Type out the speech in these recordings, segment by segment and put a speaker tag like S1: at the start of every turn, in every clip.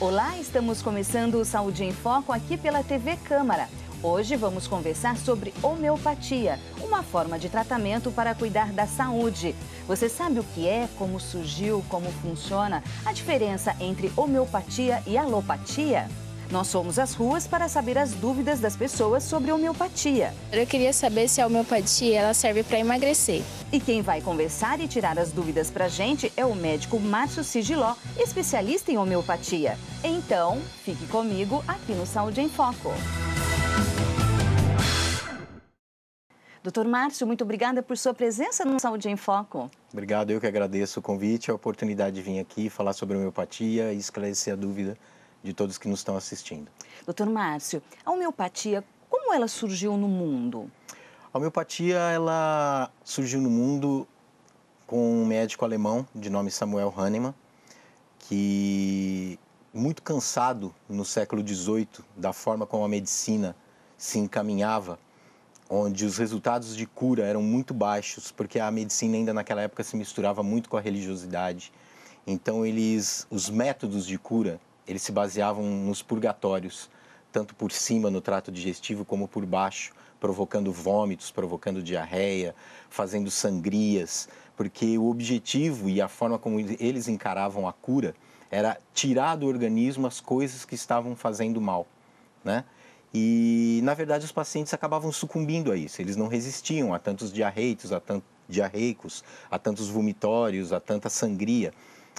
S1: Olá, estamos começando o Saúde em Foco aqui pela TV Câmara. Hoje vamos conversar sobre homeopatia, uma forma de tratamento para cuidar da saúde. Você sabe o que é, como surgiu, como funciona, a diferença entre homeopatia e alopatia? Nós fomos às ruas para saber as dúvidas das pessoas sobre homeopatia.
S2: Eu queria saber se a homeopatia ela serve para emagrecer.
S1: E quem vai conversar e tirar as dúvidas pra gente é o médico Márcio Sigiló, especialista em homeopatia. Então, fique comigo aqui no Saúde em Foco. Doutor Márcio, muito obrigada por sua presença no Saúde em Foco.
S3: Obrigado, eu que agradeço o convite, a oportunidade de vir aqui falar sobre homeopatia e esclarecer a dúvida de todos que nos estão assistindo.
S1: Doutor Márcio, a homeopatia, como ela surgiu no mundo?
S3: A homeopatia, ela surgiu no mundo com um médico alemão de nome Samuel Hahnemann, que, muito cansado no século XVIII da forma como a medicina se encaminhava, onde os resultados de cura eram muito baixos, porque a medicina ainda naquela época se misturava muito com a religiosidade. Então, os métodos de cura, eles se baseavam nos purgatórios, tanto por cima no trato digestivo como por baixo, provocando vômitos, provocando diarreia, fazendo sangrias, porque o objetivo e a forma como eles encaravam a cura era tirar do organismo as coisas que estavam fazendo mal, né? E, na verdade, os pacientes acabavam sucumbindo a isso. Eles não resistiam a tantos diarreicos, a tantos vomitórios, a tanta sangria.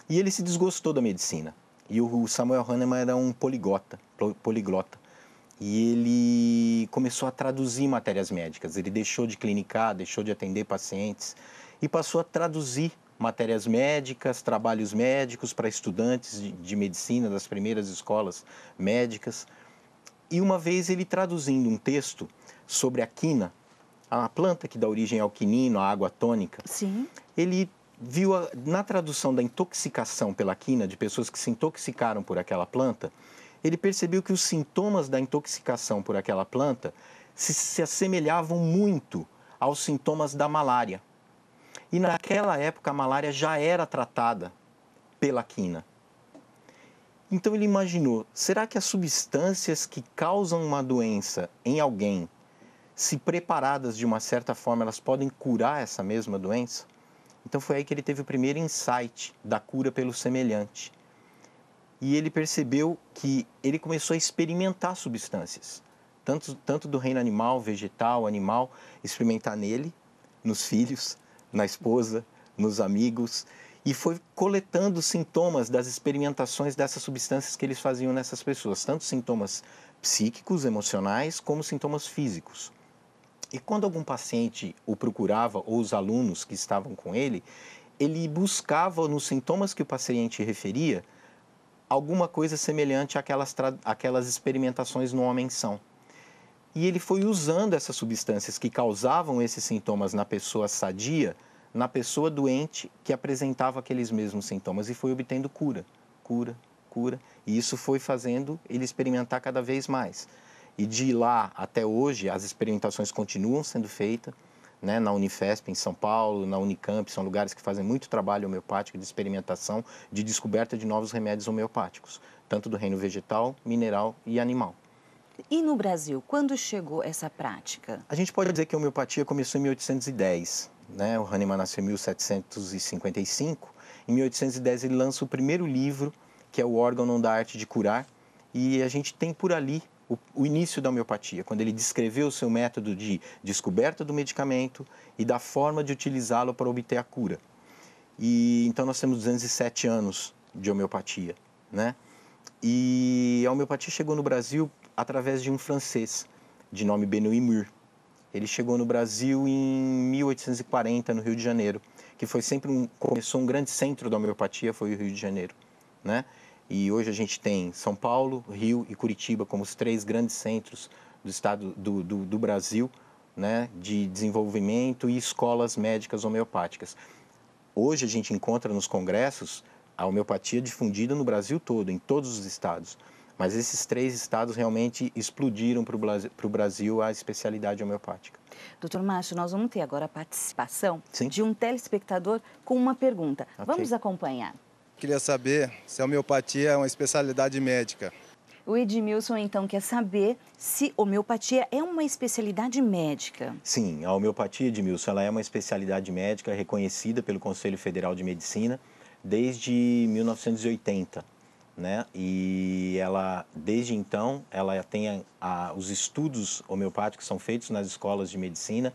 S3: E ele se desgostou da medicina. E o Samuel Hahnemann era um poliglota. E ele começou a traduzir matérias médicas. Ele deixou de clinicar, deixou de atender pacientes e passou a traduzir matérias médicas, trabalhos médicos para estudantes de medicina das primeiras escolas médicas. E uma vez ele traduzindo um texto sobre a quina, a planta que dá origem ao quinino, à água tônica,
S1: Sim.
S3: ele viu na tradução da intoxicação pela quina, de pessoas que se intoxicaram por aquela planta, ele percebeu que os sintomas da intoxicação por aquela planta se assemelhavam muito aos sintomas da malária. E naquela época a malária já era tratada pela quina. Então ele imaginou, será que as substâncias que causam uma doença em alguém, se preparadas de uma certa forma, elas podem curar essa mesma doença? Então foi aí que ele teve o primeiro insight da cura pelo semelhante. E ele percebeu que ele começou a experimentar substâncias, tanto do reino animal, vegetal, animal, experimentar nele, nos filhos, na esposa, nos amigos, e foi coletando sintomas das experimentações dessas substâncias que eles faziam nessas pessoas, tanto sintomas psíquicos, emocionais, como sintomas físicos. E quando algum paciente o procurava, ou os alunos que estavam com ele buscava nos sintomas que o paciente referia alguma coisa semelhante àquelas experimentações no homem-são. E ele foi usando essas substâncias que causavam esses sintomas na pessoa sadia, na pessoa doente que apresentava aqueles mesmos sintomas, e foi obtendo cura. E isso foi fazendo ele experimentar cada vez mais. E de lá até hoje, as experimentações continuam sendo feitas, né, na Unifesp, em São Paulo, na Unicamp, são lugares que fazem muito trabalho homeopático de experimentação, de descoberta de novos remédios homeopáticos, tanto do reino vegetal, mineral e animal.
S1: E no Brasil, quando chegou essa prática?
S3: A gente pode dizer que a homeopatia começou em 1810, né? O Hahnemann nasceu em 1755. Em 1810 ele lança o primeiro livro, que é o Órgão da Arte de Curar, e a gente tem por ali o início da homeopatia, quando ele descreveu o seu método de descoberta do medicamento e da forma de utilizá-lo para obter a cura. E então nós temos 207 anos de homeopatia, né? E a homeopatia chegou no Brasil através de um francês, de nome Benoît Mur. Ele chegou no Brasil em 1840, no Rio de Janeiro, que foi começou um grande centro da homeopatia, foi o Rio de Janeiro, né? E hoje a gente tem São Paulo, Rio e Curitiba como os 3 grandes centros do estado do Brasil, né, de desenvolvimento e escolas médicas homeopáticas. Hoje a gente encontra nos congressos a homeopatia difundida no Brasil todo, em todos os estados. Mas esses 3 estados realmente explodiram para o Brasil a especialidade homeopática.
S1: Doutor Márcio, nós vamos ter agora a participação
S3: Sim.
S1: de um telespectador com uma pergunta.
S3: Okay.
S1: Vamos acompanhar.
S4: Queria saber se a homeopatia é uma especialidade médica.
S1: O Edmilson, então, quer saber se homeopatia é uma especialidade médica.
S3: Sim, a homeopatia, Edmilson, ela é uma especialidade médica reconhecida pelo Conselho Federal de Medicina desde 1980, né? E ela, desde então, ela tem os estudos homeopáticos são feitos nas escolas de medicina.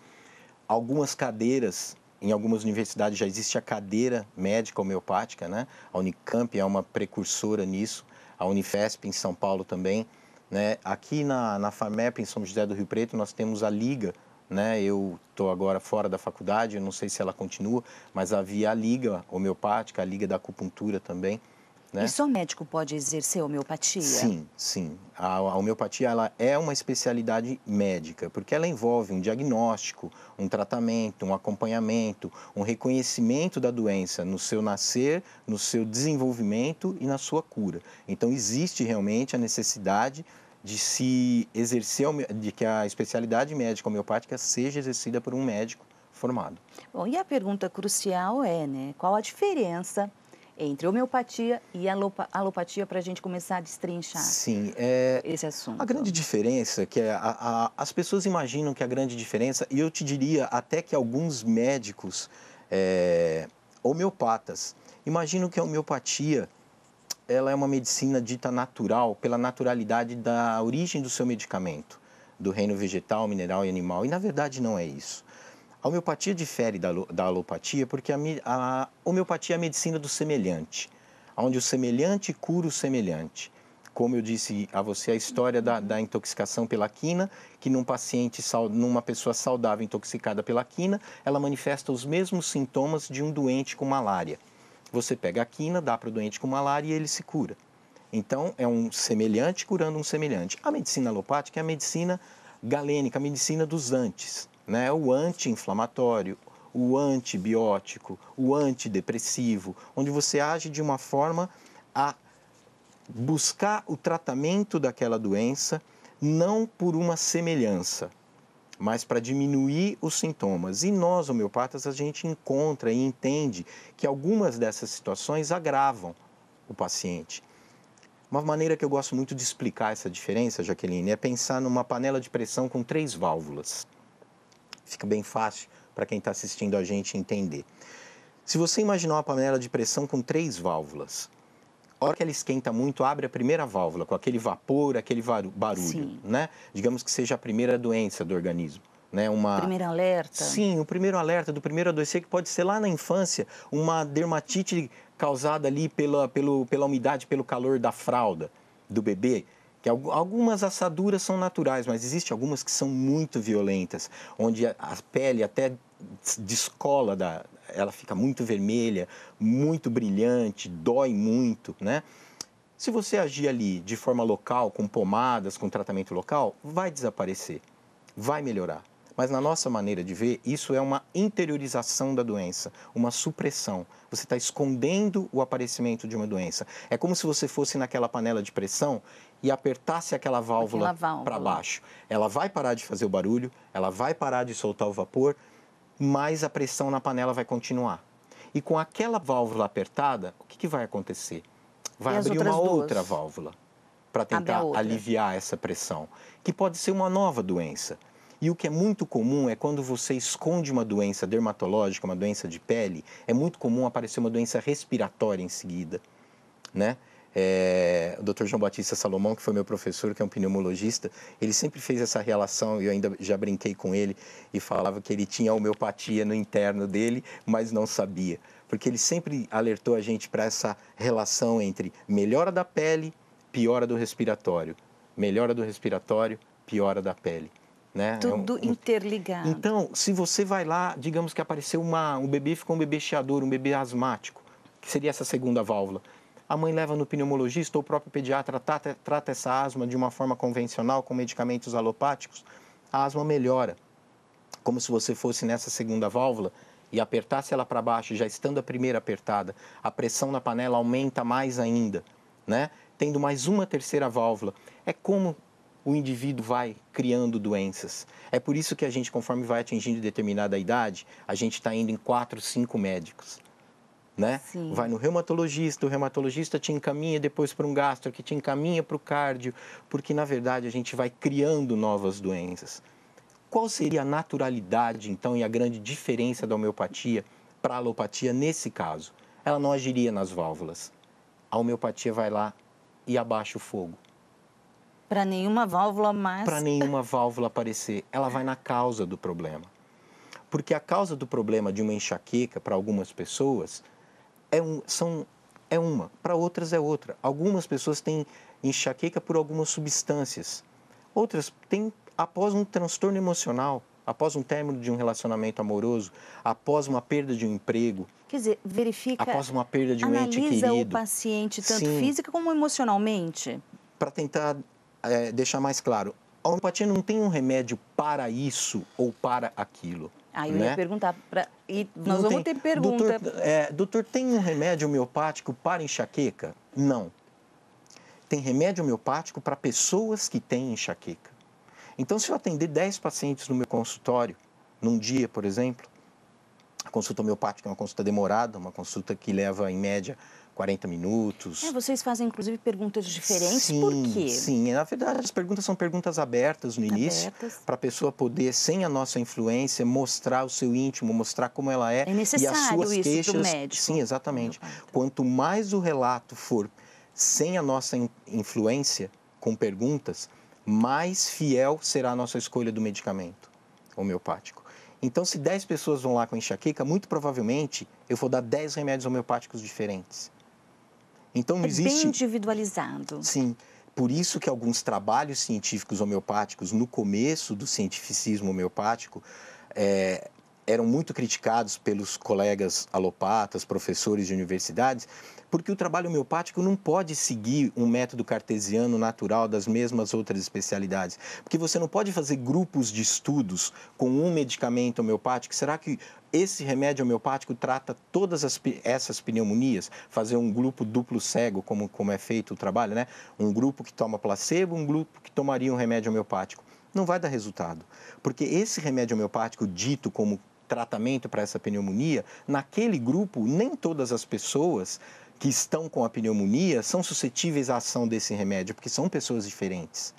S3: Algumas cadeiras, em algumas universidades já existe a cadeira médica homeopática, né? A Unicamp é uma precursora nisso, a Unifesp em São Paulo também, né? Aqui na FAMEP, em São José do Rio Preto, nós temos a Liga, né? Eu estou agora fora da faculdade, eu não sei se ela continua, mas havia a Liga Homeopática, a Liga da Acupuntura também, né?
S1: E só médico pode exercer homeopatia?
S3: Sim, sim. A homeopatia ela é uma especialidade médica, porque ela envolve um diagnóstico, um tratamento, um acompanhamento, um reconhecimento da doença no seu nascer, no seu desenvolvimento e na sua cura. Então, existe realmente a necessidade de se exercer, de que a especialidade médica homeopática seja exercida por um médico formado.
S1: Bom, e a pergunta crucial é, né, qual a diferença entre homeopatia e alopatia para a gente começar a destrinchar esse assunto?
S3: A grande diferença é que as pessoas imaginam que a grande diferença, e eu te diria até que alguns médicos homeopatas imaginam que a homeopatia ela é uma medicina dita natural pela naturalidade da origem do seu medicamento, do reino vegetal, mineral e animal, e na verdade não é isso. A homeopatia difere da alopatia porque a homeopatia é a medicina do semelhante, onde o semelhante cura o semelhante. Como eu disse a você, a história da intoxicação pela quina, que numa pessoa saudável intoxicada pela quina, ela manifesta os mesmos sintomas de um doente com malária. Você pega a quina, dá para o doente com malária e ele se cura. Então, é um semelhante curando um semelhante. A medicina alopática é a medicina galênica, a medicina dos antes. Né? O anti-inflamatório, o antibiótico, o antidepressivo, onde você age de uma forma a buscar o tratamento daquela doença, não por uma semelhança, mas para diminuir os sintomas. E nós, homeopatas, a gente encontra e entende que algumas dessas situações agravam o paciente. Uma maneira que eu gosto muito de explicar essa diferença, Jaqueline, é pensar numa panela de pressão com 3 válvulas. Fica bem fácil para quem está assistindo a gente entender. Se você imaginar uma panela de pressão com 3 válvulas, a hora que ela esquenta muito, abre a primeira válvula, com aquele vapor, aquele barulho, né? Digamos que seja a primeira doença do organismo. Né?
S1: Primeiro alerta?
S3: Sim, o primeiro alerta do primeiro adoecer, que pode ser lá na infância, uma dermatite causada ali pela umidade, pelo calor da fralda do bebê. Que algumas assaduras são naturais, mas existem algumas que são muito violentas, onde a pele até descola, ela fica muito vermelha, muito brilhante, dói muito, né? Se você agir ali de forma local, com pomadas, com tratamento local, vai desaparecer, vai melhorar. Mas na nossa maneira de ver, isso é uma interiorização da doença, uma supressão. Você está escondendo o aparecimento de uma doença. É como se você fosse naquela panela de pressão e apertasse aquela válvula para baixo. Ela vai parar de fazer o barulho, ela vai parar de soltar o vapor, mas a pressão na panela vai continuar. E com aquela válvula apertada, o que vai acontecer? Vai abrir uma outra válvula para tentar aliviar essa pressão, que pode ser uma nova doença. E o que é muito comum é quando você esconde uma doença dermatológica, uma doença de pele, é muito comum aparecer uma doença respiratória em seguida, né? O Dr. João Batista Salomão, que foi meu professor, que é um pneumologista, ele sempre fez essa relação, e eu ainda já brinquei com ele, e falava que ele tinha homeopatia no interno dele, mas não sabia. Porque ele sempre alertou a gente para essa relação entre melhora da pele, piora do respiratório. Melhora do respiratório, piora da pele. Né?
S1: Tudo interligado.
S3: Então, se você vai lá, digamos que apareceu um bebê, ficou um bebê chiador, um bebê asmático, que seria essa segunda válvula. A mãe leva no pneumologista ou o próprio pediatra trata essa asma de uma forma convencional, com medicamentos alopáticos, a asma melhora. Como se você fosse nessa segunda válvula e apertasse ela para baixo, já estando a primeira apertada, a pressão na panela aumenta mais ainda, né? Tendo mais uma terceira válvula. É como o indivíduo vai criando doenças. É por isso que a gente, conforme vai atingindo determinada idade, a gente está indo em 4, 5 médicos. né?
S1: Sim.
S3: Vai no reumatologista, o reumatologista te encaminha depois para um gastro, que te encaminha para o cardio, porque na verdade a gente vai criando novas doenças. Qual seria a naturalidade, então, e a grande diferença da homeopatia para a alopatia nesse caso? Ela não agiria nas válvulas. A homeopatia vai lá e abaixa o fogo.
S1: Para nenhuma válvula mais...
S3: Para nenhuma válvula aparecer. Ela vai na causa do problema. Porque a causa do problema de uma enxaqueca, para algumas pessoas, é uma, para outras é outra. Algumas pessoas têm enxaqueca por algumas substâncias. Outras têm após um transtorno emocional, após um término de um relacionamento amoroso, após uma perda de um emprego.
S1: Quer dizer, verifica,
S3: após uma perda de um ente querido.
S1: Analisa o paciente tanto
S3: Sim,
S1: física como emocionalmente.
S3: Para tentar deixar mais claro, a homeopatia não tem um remédio para isso ou para aquilo.
S1: Eu ia perguntar, e nós
S3: não
S1: vamos ter pergunta.
S3: Doutor, tem um remédio homeopático para enxaqueca? Não. Tem remédio homeopático para pessoas que têm enxaqueca. Então, se eu atender 10 pacientes no meu consultório, num dia, por exemplo, a consulta homeopática é uma consulta demorada, uma consulta que leva, em média, 40 minutos.
S1: Vocês fazem, inclusive, perguntas diferentes,
S3: sim,
S1: por quê?
S3: Sim, na verdade, as perguntas são perguntas abertas no início, para a pessoa poder, sem a nossa influência, mostrar o seu íntimo, mostrar como ela é.
S1: É necessário
S3: e as suas
S1: isso
S3: queixas.
S1: do médico.
S3: Sim, exatamente. Quanto mais o relato for sem a nossa influência, com perguntas, mais fiel será a nossa escolha do medicamento homeopático. Então, se 10 pessoas vão lá com enxaqueca, muito provavelmente eu vou dar 10 remédios homeopáticos diferentes. Então, não existe...
S1: bem individualizado.
S3: Sim. Por isso que alguns trabalhos científicos homeopáticos, no começo do cientificismo homeopático, eram muito criticados pelos colegas alopatas, professores de universidades, porque o trabalho homeopático não pode seguir um método cartesiano natural das mesmas outras especialidades. Porque você não pode fazer grupos de estudos com um medicamento homeopático. Será que esse remédio homeopático trata todas essas pneumonias? Fazer um grupo duplo cego, como é feito o trabalho, né? Um grupo que toma placebo, um grupo que tomaria um remédio homeopático. Não vai dar resultado. Porque esse remédio homeopático dito como tratamento para essa pneumonia, naquele grupo, nem todas as pessoas que estão com a pneumonia são suscetíveis à ação desse remédio, porque são pessoas diferentes.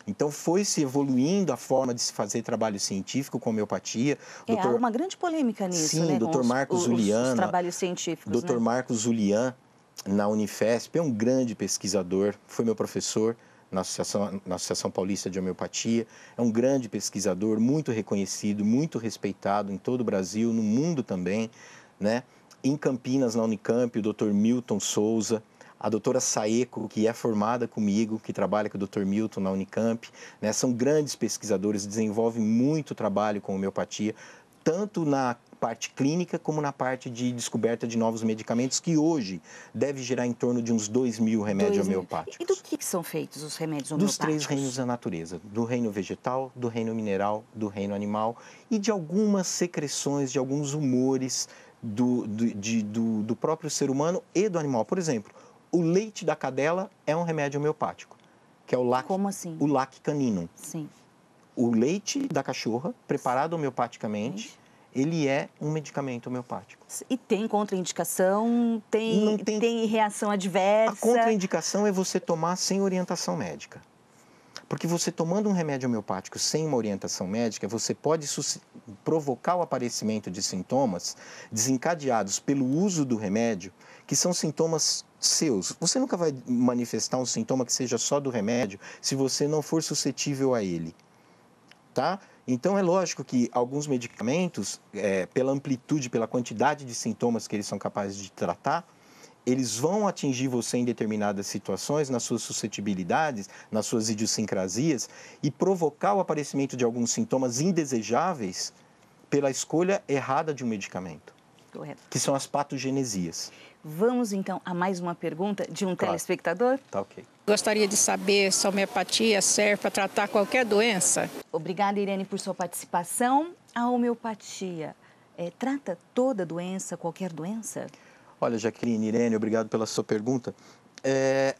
S3: Então, foi-se evoluindo a forma de se fazer trabalho científico com homeopatia.
S1: Há uma grande polêmica nisso,
S3: sim,
S1: né?
S3: Dr. Marcos Zulian,
S1: os trabalhos científicos,
S3: Dr.
S1: né?
S3: Marcos Zulian, na Unifesp, é um grande pesquisador, foi meu professor na Associação Paulista de Homeopatia, é um grande pesquisador, muito reconhecido, muito respeitado em todo o Brasil, no mundo também, né? Em Campinas, na Unicamp, o Dr. Milton Souza, a doutora Saeco, que é formada comigo, que trabalha com o Dr. Milton na Unicamp, né? São grandes pesquisadores, desenvolvem muito trabalho com homeopatia, tanto na parte clínica como na parte de descoberta de novos medicamentos, que hoje deve gerar em torno de uns 2.000 remédios homeopáticos.
S1: E do que são feitos os remédios
S3: Dos
S1: homeopáticos?
S3: 3 reinos da natureza, do reino vegetal, do reino mineral, do reino animal e de algumas secreções, de alguns humores do próprio ser humano e do animal. Por exemplo, o leite da cadela é um remédio homeopático, que é o lac,
S1: Como assim?
S3: o lac caninum.
S1: Sim.
S3: O leite da cachorra, preparado homeopaticamente, ele é um medicamento homeopático.
S1: E tem contraindicação? Tem reação adversa?
S3: A contraindicação é você tomar sem orientação médica. Porque você tomando um remédio homeopático sem uma orientação médica, você pode provocar o aparecimento de sintomas desencadeados pelo uso do remédio, que são sintomas seus. Você nunca vai manifestar um sintoma que seja só do remédio se você não for suscetível a ele. Tá? Então, é lógico que alguns medicamentos, pela amplitude, pela quantidade de sintomas que eles são capazes de tratar, eles vão atingir você em determinadas situações, nas suas suscetibilidades, nas suas idiosincrasias, e provocar o aparecimento de alguns sintomas indesejáveis pela escolha errada de um medicamento.
S1: Correto.
S3: Que são as patogenesias.
S1: Vamos, então, a mais uma pergunta de um telespectador?
S3: Tá ok.
S5: Gostaria de saber se a homeopatia serve para tratar qualquer doença.
S1: Obrigada, Irene, por sua participação. A homeopatia trata toda doença, qualquer doença?
S3: Olha, Jaqueline, Irene, obrigado pela sua pergunta.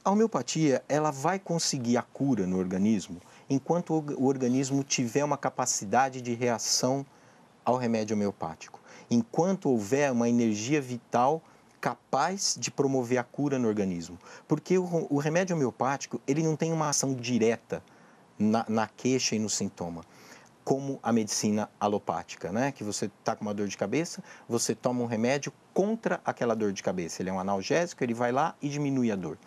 S3: A homeopatia, ela vai conseguir a cura no organismo enquanto o organismo tiver uma capacidade de reação ao remédio homeopático. Enquanto houver uma energia vital capaz de promover a cura no organismo. Porque o remédio homeopático, ele não tem uma ação direta na queixa e no sintoma, como a medicina alopática, né? Que você está com uma dor de cabeça, você toma um remédio contra aquela dor de cabeça. Ele é um analgésico, ele vai lá e diminui a dor.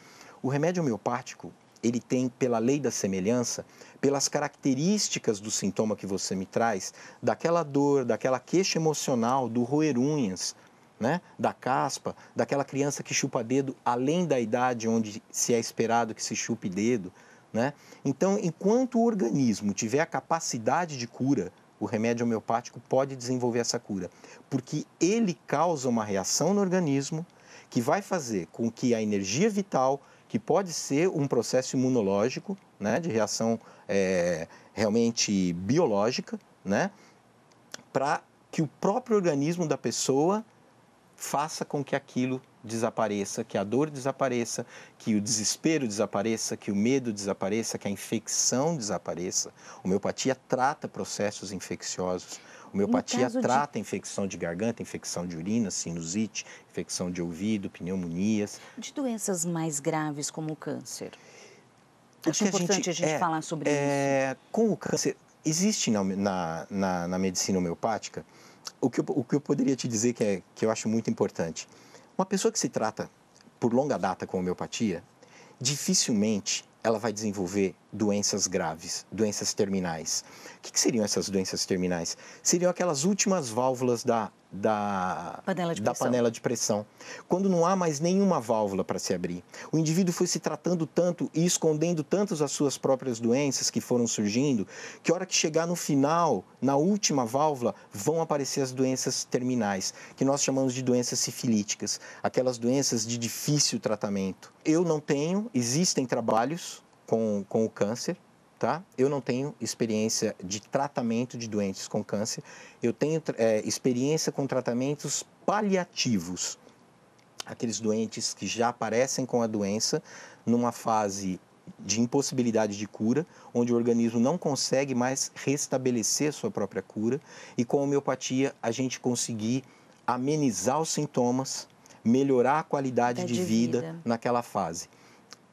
S3: O remédio homeopático, ele tem, pela lei da semelhança, pelas características do sintoma que você me traz, daquela dor, daquela queixa emocional, do roer unhas, né? Da caspa, daquela criança que chupa dedo além da idade onde se é esperado que se chupe dedo, né? Então, enquanto o organismo tiver a capacidade de cura, o remédio homeopático pode desenvolver essa cura, porque ele causa uma reação no organismo que vai fazer com que a energia vital, que pode ser um processo imunológico, né, de reação realmente biológica, né, para que o próprio organismo da pessoa faça com que aquilo desapareça, que a dor desapareça, que o desespero desapareça, que o medo desapareça, que a infecção desapareça. A homeopatia trata processos infecciosos. A homeopatia trata infecção de garganta, infecção de urina, sinusite, infecção de ouvido, pneumonias.
S1: De doenças mais graves como o câncer. Acho importante a gente falar sobre isso.
S3: Com o câncer, existe na medicina homeopática o que eu poderia te dizer que eu acho muito importante. Uma pessoa que se trata por longa data com homeopatia, dificilmente ela vai desenvolver doenças graves, doenças terminais. O que seriam essas doenças terminais? Seriam aquelas últimas válvulas da panela de pressão. Quando não há mais nenhuma válvula para se abrir. O indivíduo foi se tratando tanto e escondendo tanto as suas próprias doenças que foram surgindo, que a hora que chegar no final, na última válvula, vão aparecer as doenças terminais, que nós chamamos de doenças sifilíticas, aquelas doenças de difícil tratamento. Eu não tenho, existem trabalhos com o câncer, tá? Eu não tenho experiência de tratamento de doentes com câncer, eu tenho experiência com tratamentos paliativos, aqueles doentes que já aparecem com a doença numa fase de impossibilidade de cura, onde o organismo não consegue mais restabelecer a sua própria cura, e com a homeopatia a gente conseguir amenizar os sintomas, melhorar a qualidade de vida naquela fase.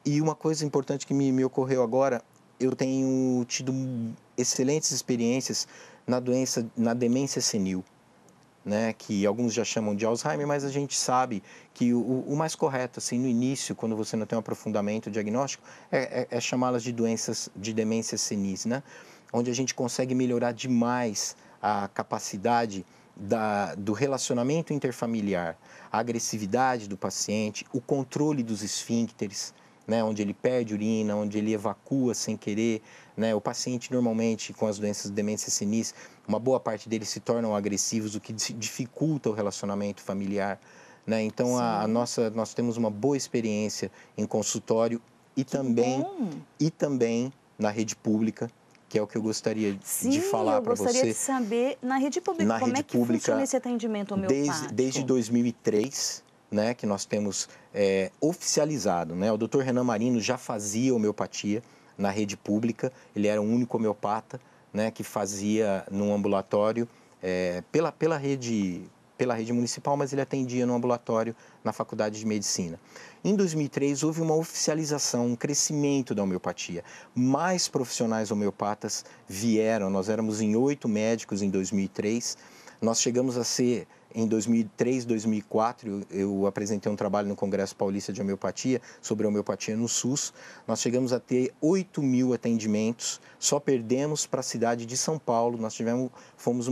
S3: E uma coisa importante que me ocorreu agora, eu tenho tido excelentes experiências na demência senil, né? Que alguns já chamam de Alzheimer, mas a gente sabe que o mais correto, assim, no início, quando você não tem um aprofundamento diagnóstico, é chamá-las de doenças de demência senis, né? Onde a gente consegue melhorar demais a capacidade do relacionamento interfamiliar, a agressividade do paciente, o controle dos esfíncteres, né, onde ele perde urina, onde ele evacua sem querer, né? O paciente normalmente com as doenças de demência senis, uma boa parte deles se tornam agressivos, o que dificulta o relacionamento familiar, né? Então nós temos uma boa experiência em consultório e também na rede pública, que é o que eu gostaria de falar para você.
S1: Sim, eu gostaria de saber, na rede pública, como é que funciona esse atendimento homeopático?
S3: Desde 2003, né, que nós temos oficializado, né? O Dr. Renan Marino já fazia homeopatia na rede pública, ele era o único homeopata, né, que fazia num ambulatório pela rede municipal, mas ele atendia no ambulatório na Faculdade de Medicina. Em 2003 houve uma oficialização, um crescimento da homeopatia. Mais profissionais homeopatas vieram, nós éramos em 8 médicos em 2003, nós chegamos a ser... Em 2003, 2004, eu apresentei um trabalho no Congresso Paulista de Homeopatia, sobre homeopatia no SUS. Nós chegamos a ter 8.000 atendimentos, só perdemos para a cidade de São Paulo. Nós fomos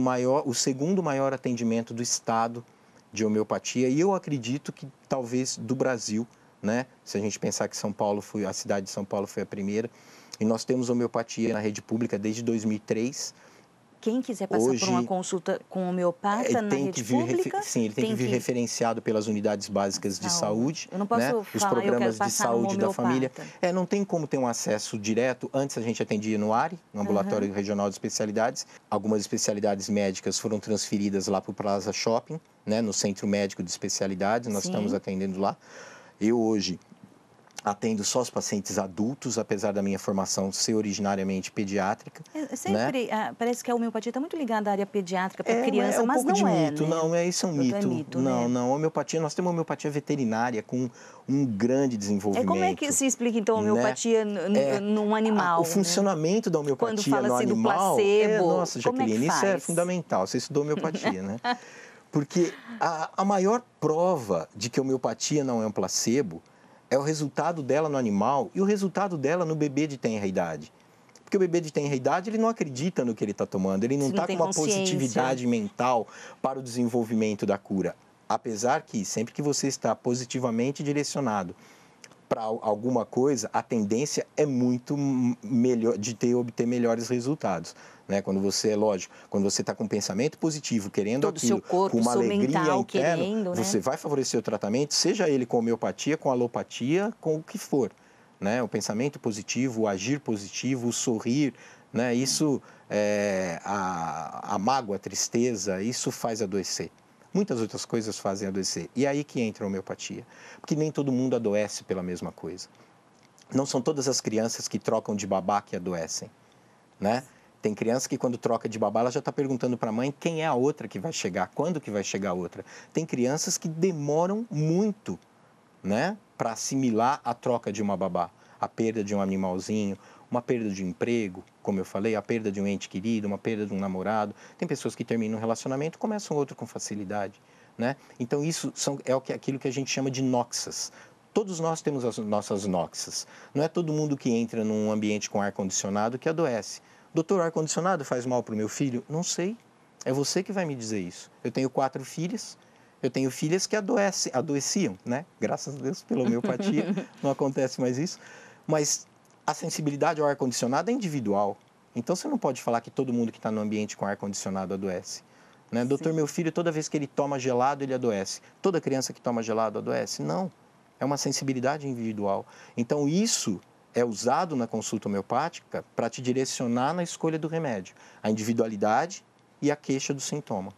S3: o segundo maior atendimento do estado de homeopatia, e eu acredito que talvez do Brasil, né? Se a gente pensar que a cidade de São Paulo foi a primeira, e nós temos homeopatia na rede pública desde 2003.
S1: Quem quiser passar por uma consulta com homeopata na rede pública...
S3: Sim, ele tem que vir referenciado pelas unidades básicas de saúde.
S1: Eu não posso falar,
S3: os programas de saúde da família. Não tem como ter um acesso direto. Antes a gente atendia no ARI, no Ambulatório Regional de Especialidades. Algumas especialidades médicas foram transferidas lá para o Plaza Shopping, né, no Centro Médico de Especialidades. Nós estamos atendendo lá. Eu hoje atendo só os pacientes adultos, apesar da minha formação ser originariamente pediátrica.
S1: Sempre,
S3: né?
S1: Parece que a homeopatia está muito ligada à área pediátrica para criança,
S3: É um
S1: mas
S3: pouco
S1: não
S3: de
S1: é,
S3: mito,
S1: né?
S3: não, isso é um
S1: Doutor,
S3: mito.
S1: é mito,
S3: não,
S1: né?
S3: não, homeopatia, nós temos homeopatia veterinária com um grande desenvolvimento.
S1: Como é que se explica, então, a homeopatia num animal?
S3: O funcionamento da homeopatia
S1: Quando fala
S3: no
S1: assim
S3: animal...
S1: do placebo,
S3: nossa, Jaqueline, isso é fundamental, você estudou homeopatia, né? Porque a maior prova de que a homeopatia não é um placebo é o resultado dela no animal e o resultado dela no bebê de tenra idade. Porque o bebê de tenra idade, ele não acredita no que ele está tomando, ele não está com uma positividade mental para o desenvolvimento da cura. Apesar que, sempre que você está positivamente direcionado para alguma coisa, a tendência é muito melhor de obter melhores resultados. Né? Quando você, lógico, quando você está com um pensamento positivo, querendo
S1: todo
S3: aquilo,
S1: seu corpo,
S3: com uma alegria
S1: mental,
S3: interna,
S1: querendo, né?
S3: você vai favorecer o tratamento, seja ele com homeopatia, com alopatia, com o que for. Né? O pensamento positivo, o agir positivo, o sorrir, né? Isso, a mágoa, a tristeza, isso faz adoecer. Muitas outras coisas fazem adoecer. E é aí que entra a homeopatia. Porque nem todo mundo adoece pela mesma coisa. Não são todas as crianças que trocam de babá que adoecem. Né? Tem criança que quando troca de babá, ela já está perguntando para a mãe quem é a outra que vai chegar, quando que vai chegar a outra. Tem crianças que demoram muito, né, para assimilar a troca de uma babá, a perda de um animalzinho, uma perda de um emprego, como eu falei, a perda de um ente querido, uma perda de um namorado. Tem pessoas que terminam um relacionamento e começam outro com facilidade. Né? Então, isso é aquilo que a gente chama de noxas. Todos nós temos as nossas noxas. Não é todo mundo que entra num ambiente com ar-condicionado que adoece. Doutor, ar-condicionado faz mal para o meu filho? Não sei. É você que vai me dizer isso. Eu tenho 4 filhas. Eu tenho filhas que adoeciam, né? Graças a Deus, pela homeopatia, não acontece mais isso. Mas a sensibilidade ao ar-condicionado é individual. Então, você não pode falar que todo mundo que está no ambiente com ar-condicionado adoece. Né? Doutor, meu filho, toda vez que ele toma gelado, ele adoece. Toda criança que toma gelado adoece? Não. É uma sensibilidade individual. Então, isso é usado na consulta homeopática para te direcionar na escolha do remédio. A individualidade e a queixa do sintoma.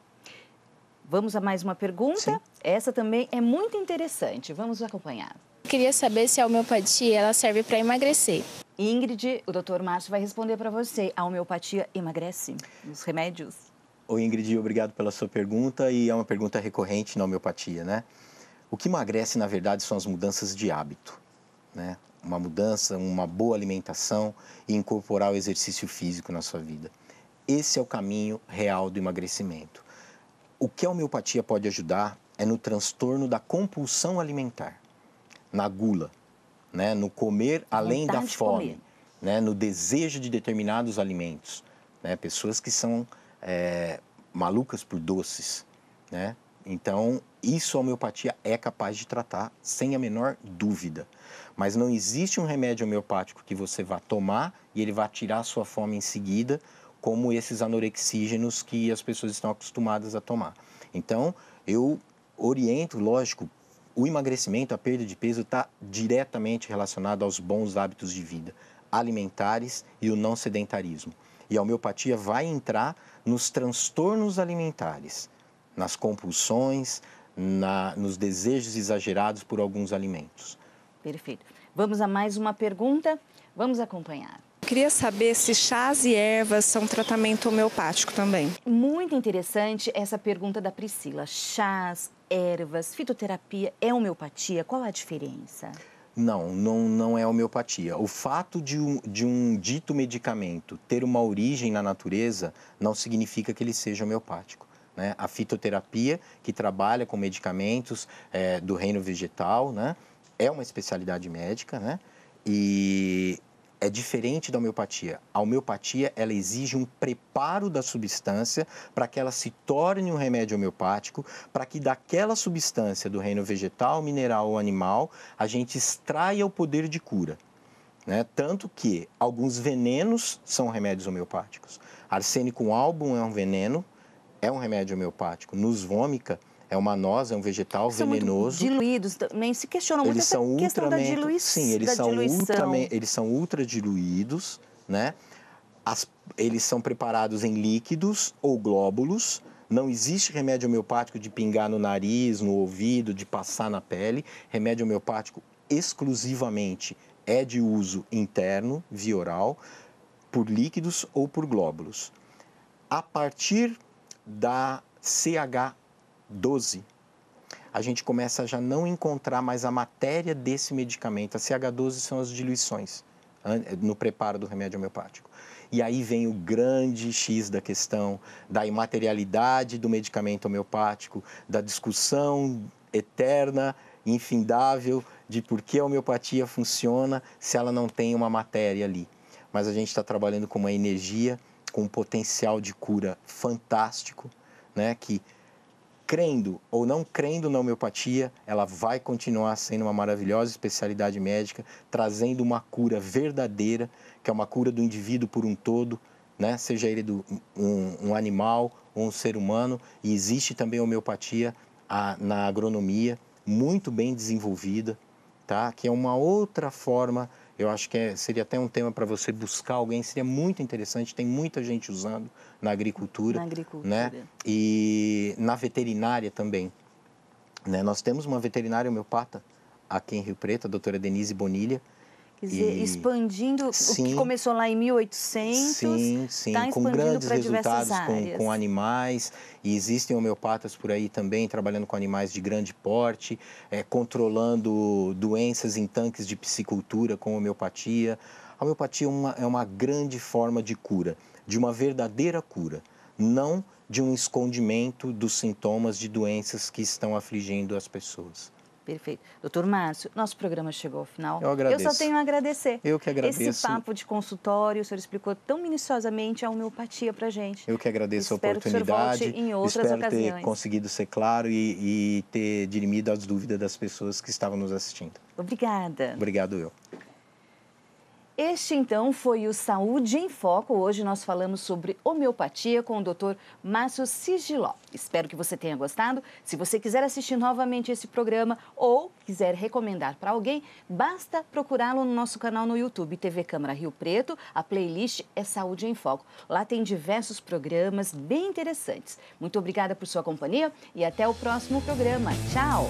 S1: Vamos a mais uma pergunta?
S3: Sim.
S1: Essa também é muito interessante. Vamos acompanhar.
S2: Queria saber se a homeopatia ela serve para emagrecer.
S1: Ingrid, o doutor Márcio vai responder para você. A homeopatia emagrece? Os remédios?
S3: Oi, Ingrid, obrigado pela sua pergunta e é uma pergunta recorrente na homeopatia, né? O que emagrece, na verdade, são as mudanças de hábito, né? Uma mudança, uma boa alimentação e incorporar o exercício físico na sua vida. Esse é o caminho real do emagrecimento. O que a homeopatia pode ajudar é no transtorno da compulsão alimentar, na gula, né? No comer além da fome, né? No desejo de determinados alimentos. Né? Pessoas que são malucas por doces, né? Então, isso a homeopatia é capaz de tratar sem a menor dúvida. Mas não existe um remédio homeopático que você vá tomar e ele vá tirar a sua fome em seguida, como esses anorexígenos que as pessoas estão acostumadas a tomar. Então, eu oriento, lógico, o emagrecimento, a perda de peso está diretamente relacionado aos bons hábitos de vida alimentares e o não sedentarismo. E a homeopatia vai entrar nos transtornos alimentares, nas compulsões, nos desejos exagerados por alguns alimentos.
S1: Perfeito. Vamos a mais uma pergunta. Vamos acompanhar.
S6: Queria saber se chás e ervas são tratamento homeopático também.
S1: Muito interessante essa pergunta da Priscila. Chás, ervas, fitoterapia é homeopatia? Qual a diferença?
S3: Não é homeopatia. O fato de um dito medicamento ter uma origem na natureza não significa que ele seja homeopático. Né? A fitoterapia, que trabalha com medicamentos do reino vegetal, né? É uma especialidade médica, né? E é diferente da homeopatia. A homeopatia, ela exige um preparo da substância para que ela se torne um remédio homeopático, para que daquela substância do reino vegetal, mineral ou animal, a gente extraia o poder de cura. Né? Tanto que alguns venenos são remédios homeopáticos. Arsênico álbum é um veneno, é um remédio homeopático. Nus vômica é uma noz, é um vegetal venenoso.
S1: São muito diluídos também. Se questionam muito essa questão da diluição.
S3: Sim, eles são ultra diluídos, né? Eles são preparados em líquidos ou glóbulos. Não existe remédio homeopático de pingar no nariz, no ouvido, de passar na pele. Remédio homeopático exclusivamente é de uso interno, via oral, por líquidos ou por glóbulos. A partir da CH12, a gente começa a já não encontrar mais a matéria desse medicamento. A CH12 são as diluições no preparo do remédio homeopático. E aí vem o grande X da questão, da imaterialidade do medicamento homeopático, da discussão eterna, infindável, de por que a homeopatia funciona se ela não tem uma matéria ali. Mas a gente está trabalhando com uma energia, com um potencial de cura fantástico, né? Que, crendo ou não crendo na homeopatia, ela vai continuar sendo uma maravilhosa especialidade médica, trazendo uma cura verdadeira, que é uma cura do indivíduo por um todo, né? Seja ele um animal ou um ser humano. E existe também a homeopatia na agronomia, muito bem desenvolvida, tá? Que é uma outra forma. Eu acho que seria até um tema para você buscar alguém, seria muito interessante, tem muita gente usando na agricultura.
S1: Na agricultura.
S3: Né? E na veterinária também. Né? Nós temos uma veterinária homeopata aqui em Rio Preto, a doutora Denise Bonilha.
S1: Quer dizer, expandindo, sim, o que começou lá em 1800,
S3: sim, com grandes resultados com animais, e existem homeopatas por aí também, trabalhando com animais de grande porte, controlando doenças em tanques de piscicultura com homeopatia. A homeopatia é uma grande forma de cura, de uma verdadeira cura, não de um escondimento dos sintomas de doenças que estão afligindo as pessoas.
S1: Perfeito. Doutor Márcio, nosso programa chegou ao final.
S3: Eu agradeço.
S1: Eu só tenho a agradecer.
S3: Eu que agradeço.
S1: Esse papo de consultório, o senhor explicou tão minuciosamente a homeopatia pra gente.
S3: Eu que agradeço a oportunidade.
S1: Espero que o senhor volte em outras ocasiões.
S3: Espero ter conseguido ser claro e ter dirimido as dúvidas das pessoas que estavam nos assistindo.
S1: Obrigada.
S3: Obrigado eu.
S1: Este, então, foi o Saúde em Foco. Hoje nós falamos sobre homeopatia com o Dr. Márcio Sigiló. Espero que você tenha gostado. Se você quiser assistir novamente esse programa ou quiser recomendar para alguém, basta procurá-lo no nosso canal no YouTube, TV Câmara Rio Preto. A playlist é Saúde em Foco. Lá tem diversos programas bem interessantes. Muito obrigada por sua companhia e até o próximo programa. Tchau!